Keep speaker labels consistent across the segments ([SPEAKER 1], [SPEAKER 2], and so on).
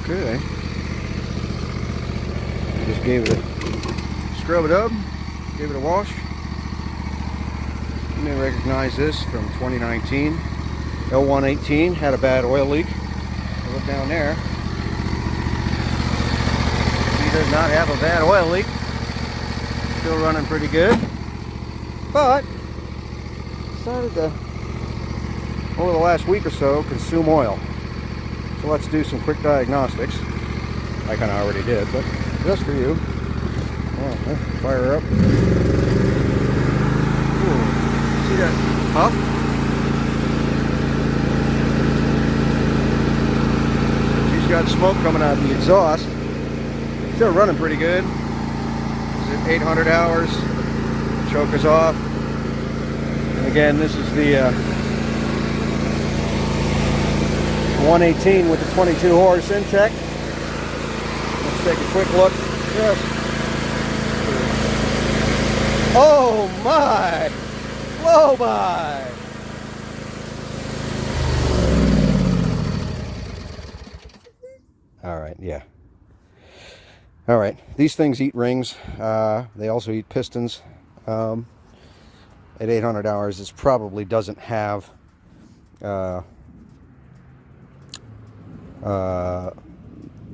[SPEAKER 1] Okay. Just gave it a scrub it up, gave it a wash. You may recognize this from 2019. L118 had a bad oil leak. Look down there. He does not have a bad oil leak. Still running pretty good. But decided to, over the last week or so, consume oil. So let's do some quick diagnostics. I kind of already did, but just for you. Well, fire her up. Ooh, see that puff? She's got smoke coming out of the exhaust. Still running pretty good. It's at 800 hours. Choker's off. And again, this is the 118 with the 22 horse Intek. Let's take a quick look. Yes. Oh my! Blow by! All right, yeah. All right, these things eat rings. They also eat pistons. At 800 hours, this probably doesn't have the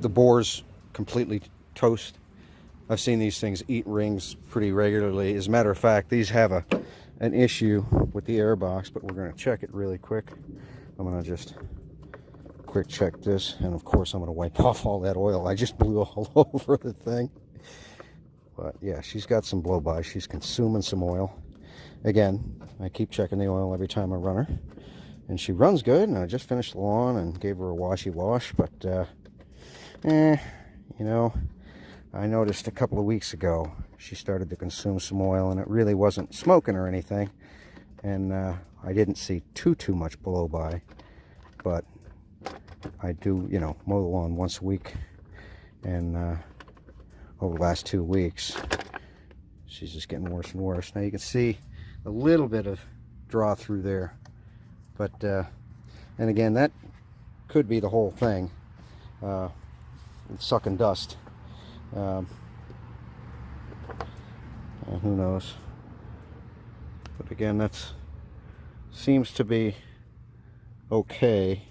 [SPEAKER 1] bores completely toast. I've seen these things eat rings pretty regularly. As a matter of fact, these have an issue with the air box, but we're going to check it really quick. I'm going to just quick check this, and of course I'm going to wipe off all that oil I just blew all over the thing. But yeah, she's got some blow by. She's consuming some oil. Again, I keep checking the oil every time I run her, and she runs good. And I just finished the lawn and gave her a washy wash, but you know, I noticed a couple of weeks ago she started to consume some oil, and it really wasn't smoking or anything, and I didn't see too much blow by, but I do, you know, mow the lawn once a week, and over the last 2 weeks she's just getting worse and worse. Now you can see a little bit of draw through there, but and again, that could be the whole thing. It's sucking dust. Who knows? But again, that's seems to be okay.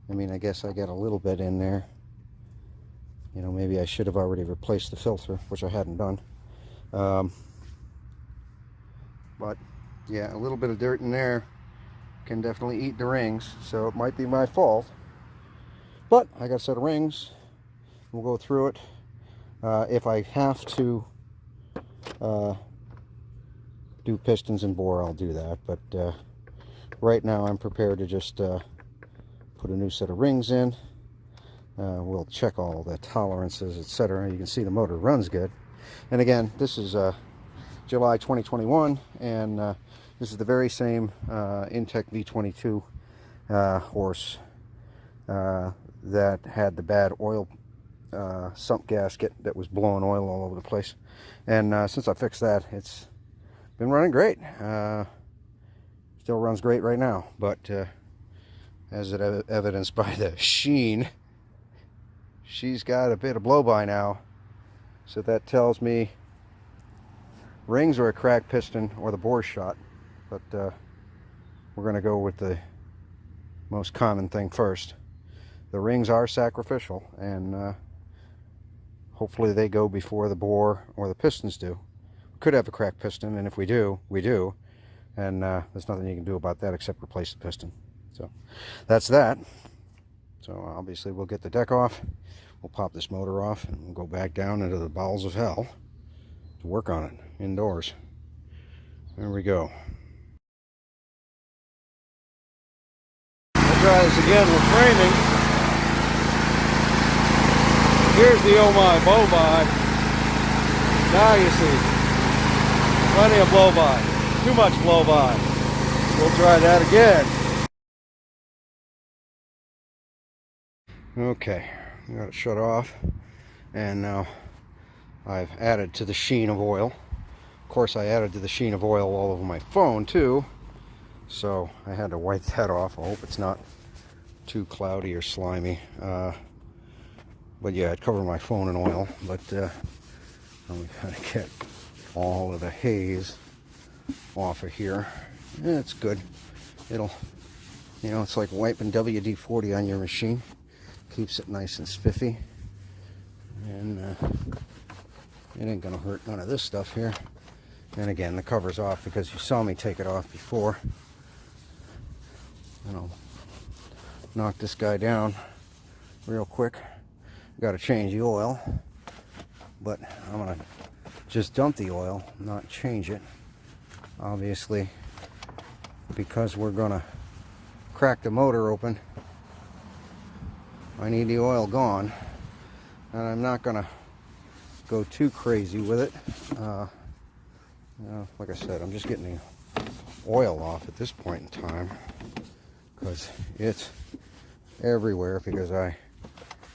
[SPEAKER 1] I mean, I guess I got a little bit in there. You know, maybe I should have already replaced the filter, which I hadn't done. But yeah, a little bit of dirt in there can definitely eat the rings, so it might be my fault. But I got a set of rings. We'll go through it. If I have to do pistons and bore, I'll do that. But right now I'm prepared to just put a new set of rings in. We'll check all the tolerances, etc. You can see the motor runs good. And again, this is July 2021, and this is the very same Intek V22 horse that had the bad oil sump gasket that was blowing oil all over the place. And since I fixed that, it's been running great. Still runs great right now, but as evidenced by the sheen, she's got a bit of blow by now, so that tells me rings are a cracked piston or the bore shot. But we're going to go with the most common thing first. The rings are sacrificial, and hopefully they go before the bore or the pistons do. We could have a cracked piston, and if we do, we do, and there's nothing you can do about that except replace the piston. So that's that. So obviously we'll get the deck off, we'll pop this motor off, and we'll go back down into the bowels of hell to work on it indoors. There we go. We'll try this again with framing. Here's the oh my blow by. Now you see plenty of blow by, too much blow by. We'll try that again. Okay, got it shut off, and now I've added to the sheen of oil. Of course, I added to the sheen of oil all over my phone too, so I had to wipe that off. I hope it's not too cloudy or slimy. But yeah, I'd cover my phone in oil, but I'm going to get all of the haze off of here. Yeah, it's good. It'll, you know, it's like wiping WD-40 on your machine. Keeps it nice and spiffy. And it ain't gonna hurt none of this stuff here. And again, the cover's off because you saw me take it off before. And I'll knock this guy down real quick. Got to change the oil, but I'm gonna just dump the oil, not change it. Obviously, because we're gonna crack the motor open, I need the oil gone, and I'm not gonna go too crazy with it. You know, like I said, I'm just getting the oil off at this point in time because it's everywhere, because I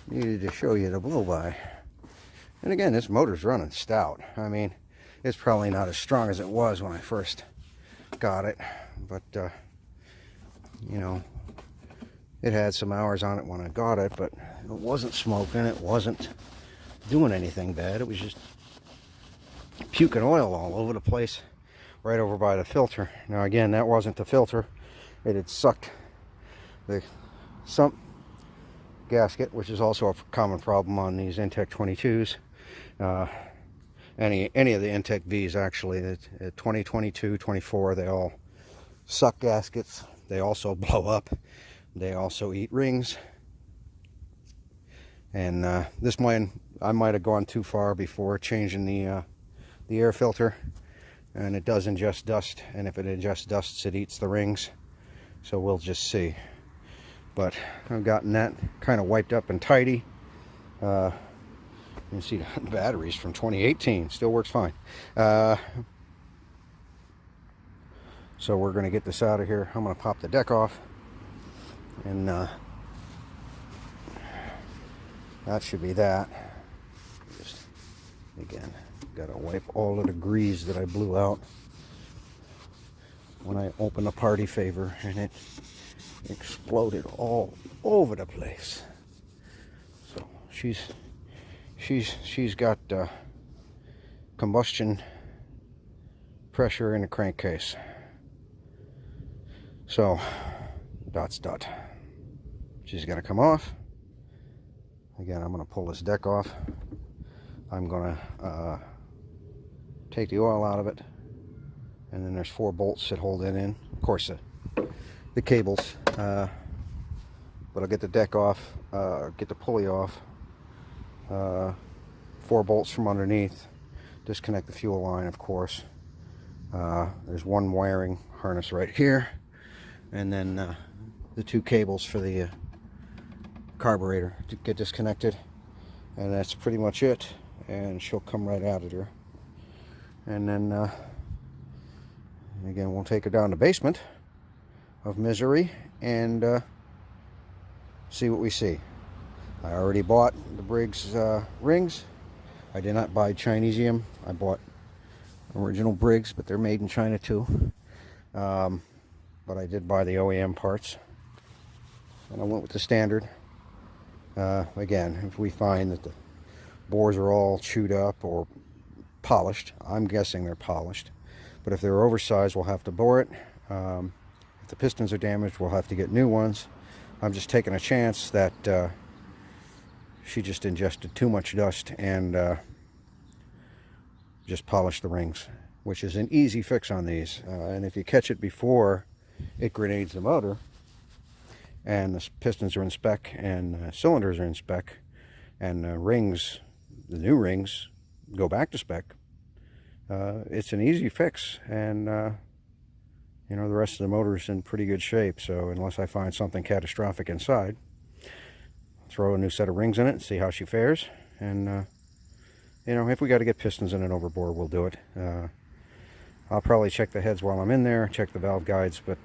[SPEAKER 1] needed to show you the blow-by. And again, this motor's running stout. I mean, it's probably not as strong as it was when I first got it, but you know, it had some hours on it when I got it, but it wasn't smoking, it wasn't doing anything bad. It was just puking oil all over the place, right over by the filter. Now again, that wasn't the filter. It had sucked the sump gasket, which is also a common problem on these Intek 22s. Any of the Intek Vs, actually, the 20, 22, 24, they all suck gaskets. They also blow up. They also eat rings. And this one, I might have gone too far before changing the air filter, and it does ingest dust, and if it ingests dust, it eats the rings. So we'll just see. But I've gotten that kind of wiped up and tidy. You can see the batteries from 2018 still works fine. So we're going to get this out of here. I'm going to pop the deck off, and that should be that. Just again, gotta wipe all of the grease that I blew out when I opened the party favor, and it exploded all over the place. So she's got combustion pressure in the crankcase. So dot's dot. She's gonna come off. Again, I'm gonna pull this deck off. I'm gonna take the oil out of it, and then there's 4 bolts that hold it in. Of course, the cables. But I'll get the deck off, get the pulley off, 4 bolts from underneath, disconnect the fuel line, of course. There's 1 wiring harness right here, and then the 2 cables for the carburetor to get disconnected, and that's pretty much it. And she'll come right out of here, and then again, we'll take her down to the basement of misery and see what we see. I already bought the Briggs rings. I did not buy Chinesium. I bought original Briggs, but they're made in China too. But I did buy the OEM parts, and I went with the standard. Again, if we find that the bores are all chewed up or polished, I'm guessing they're polished, but if they're oversized, we'll have to bore it. If the pistons are damaged, we'll have to get new ones. I'm just taking a chance that she just ingested too much dust and just polished the rings, which is an easy fix on these. And if you catch it before it grenades the motor, and the pistons are in spec, and cylinders are in spec, and rings, the new rings, go back to spec, it's an easy fix. And you know, the rest of the motor is in pretty good shape. So unless I find something catastrophic inside, throw a new set of rings in it and see how she fares. And you know, if we got to get pistons in and overbore, we'll do it. I'll probably check the heads while I'm in there, check the valve guides, but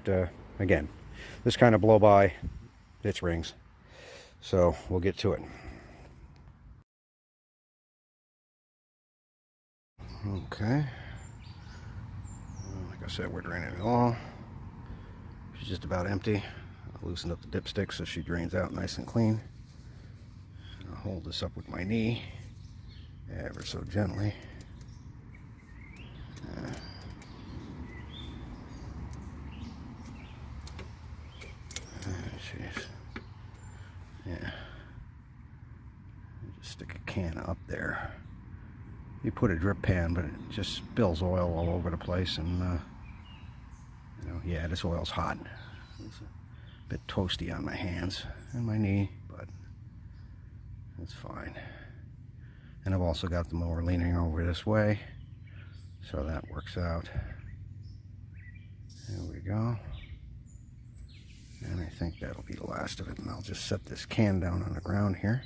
[SPEAKER 1] again, this kind of blow-by, it's rings. So we'll get to it. Okay. Like I said, we're draining it all. She's just about empty. I loosened up the dipstick so she drains out nice and clean. I'll hold this up with my knee ever so gently. Jeez. Yeah. Just stick a can up there. You put a drip pan, but it just spills oil all over the place, and you know, yeah, this oil's hot. It's a bit toasty on my hands and my knee, but it's fine. And I've also got the mower leaning over this way, so that works out. There we go. And I think that'll be the last of it, and I'll just set this can down on the ground here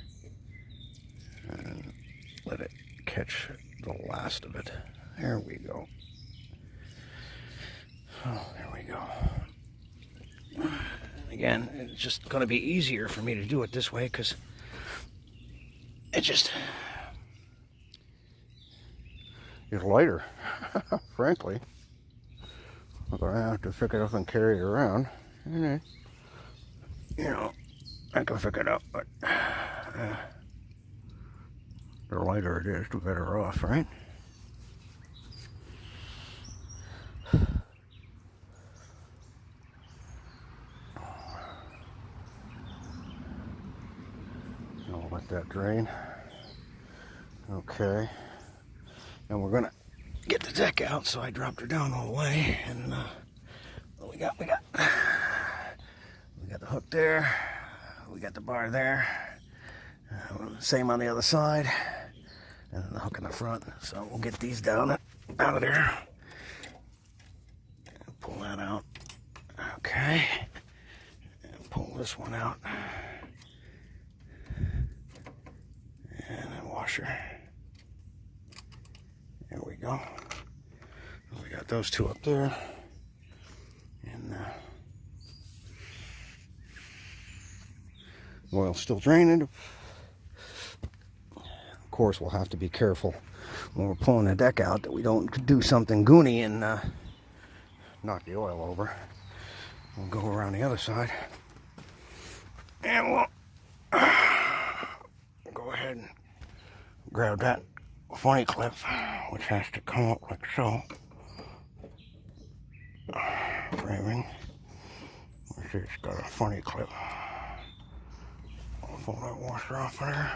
[SPEAKER 1] and let it catch the last of it. There we go. Oh, there we go. Again, it's just going to be easier for me to do it this way because it just is lighter, frankly. But I have to pick it up and carry it around. And you know, I can pick it up, but the lighter it is, the better off, right? I'll let that drain. Okay. And we're gonna get the deck out, so I dropped her down all the way, and what we got the hook there, we got the bar there, same on the other side, and then the hook in the front. So we'll get these down out of there, pull that out. Okay, and pull this one out, and then washer. There we go. We got those two up there, and oil's still draining. Of course, we'll have to be careful when we're pulling the deck out that we don't do something goony and knock the oil over. We'll go around the other side, and we'll go ahead and grab that funny clip, which has to come up like so. Framing. Let's see, it's got a funny clip. I'll pull that washer off of there.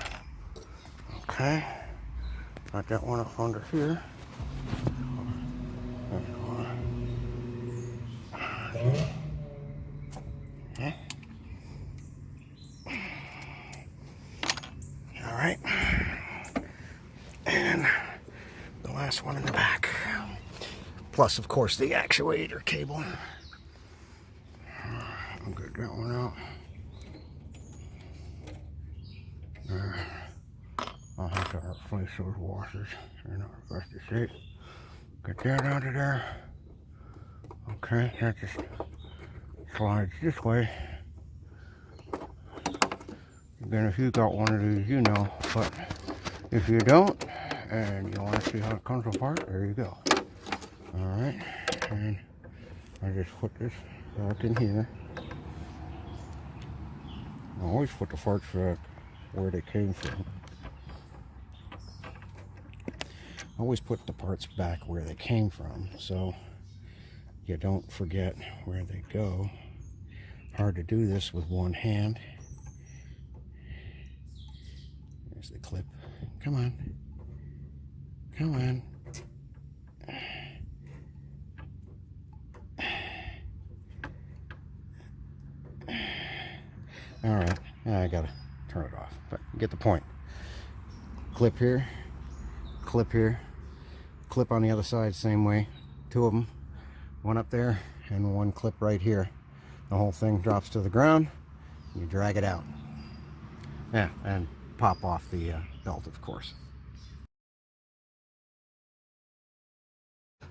[SPEAKER 1] Okay. Got that one up under here. Okay. Alright. And the last one in the back. Plus, of course, the actuator cable. I'll get that one out. I'll have to replace those washers. They're not the best of shape. Get that out of there. Okay, that just slides this way. Again, if you got one of these, you know. But if you don't, and you want to see how it comes apart, there you go. Alright, and I just put this back in here. I always put the parts back where they came from. Always put the parts back where they came from, so you don't forget where they go. Hard to do this with one hand. There's the clip. Come on. Come on. Alright, I gotta turn it off, but you get the point. Clip here, clip on the other side, same way. Two of them, one up there and one clip right here. The whole thing drops to the ground, you drag it out. Yeah, and pop off the belt, of course.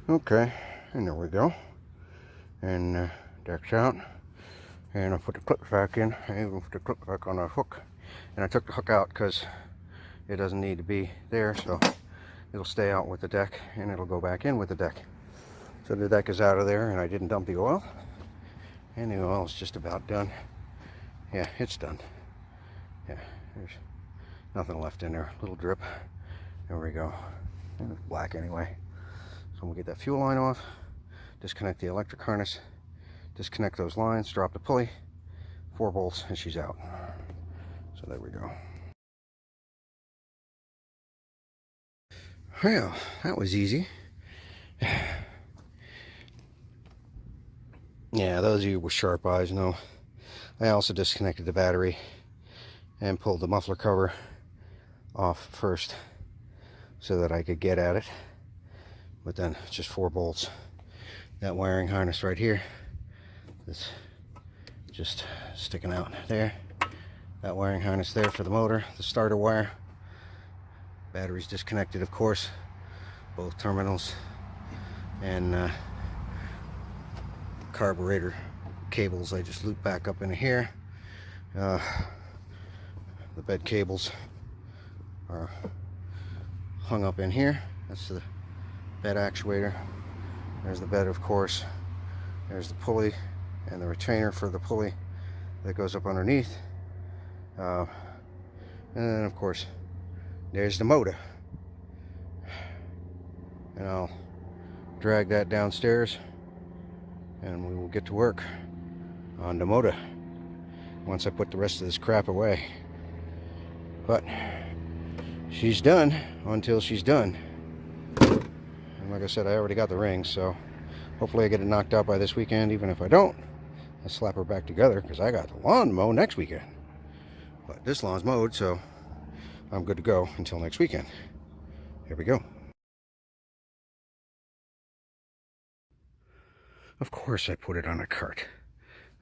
[SPEAKER 1] Okay, and there we go. And deck's out. And I put the clip back in. I even put the clip back on a hook. And I took the hook out because it doesn't need to be there, so it'll stay out with the deck and it'll go back in with the deck. So the deck is out of there, and I didn't dump the oil. And the oil is just about done. Yeah, it's done. Yeah, there's Nothing left in there. Little drip. There we go. And it's black anyway. So I'm gonna get that fuel line off, disconnect the electric harness, disconnect those lines, drop the pulley, 4 bolts, and she's out. So there we go. Well, that was easy. Yeah, those of you with sharp eyes know I also disconnected the battery and pulled the muffler cover off first so that I could get at it. But then it's just 4 bolts. That wiring harness right here is just sticking out there. That wiring harness there for the motor, the starter wire. Battery's disconnected, of course, both terminals, and carburetor cables I just loop back up into here. The bed cables are hung up in here. That's the bed actuator. There's the bed, of course. There's the pulley and the retainer for the pulley that goes up underneath. And then, of course, there's the motor. And I'll drag that downstairs and we will get to work on the motor once I put the rest of this crap away. But she's done until she's done. And like I said, I already got the rings, so hopefully I get it knocked out by this weekend. Even if I don't, I slap her back together because I got the lawn to mow next weekend. But this lawn's mowed, so I'm good to go until next weekend. Here we go. Of course I put it on a cart.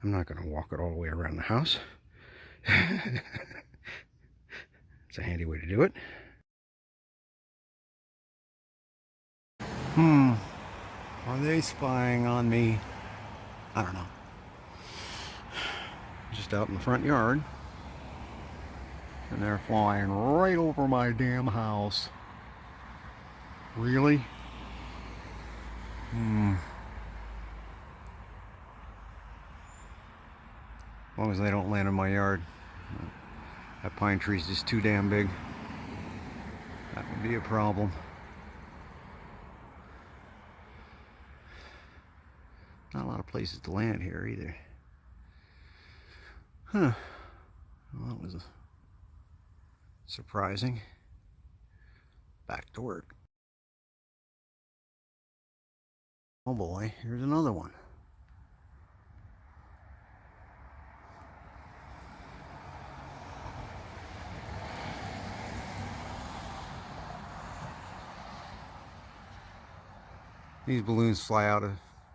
[SPEAKER 1] I'm not going to walk it all the way around the house. It's a handy way to do it. Are they spying on me? I don't know. Just out in the front yard. And they're flying right over my damn house. Really? As long as they don't land in my yard. That pine tree's just too damn big. That would be a problem. Not a lot of places to land here either. Huh. Well, that was surprising. Back to work. Oh boy, here's another one. These balloons fly out of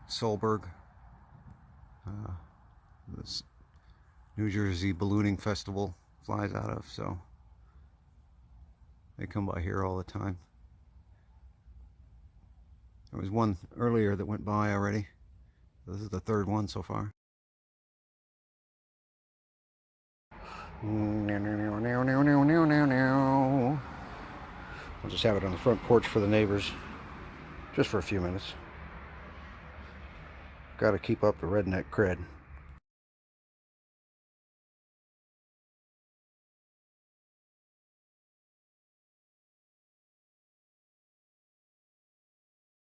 [SPEAKER 1] Solberg, this New Jersey ballooning festival flies out of, so they come by here all the time. There was one earlier that went by already. This is the 3rd one so far. I'll just have it on the front porch for the neighbors. Just for a few minutes. Got to keep up the redneck cred.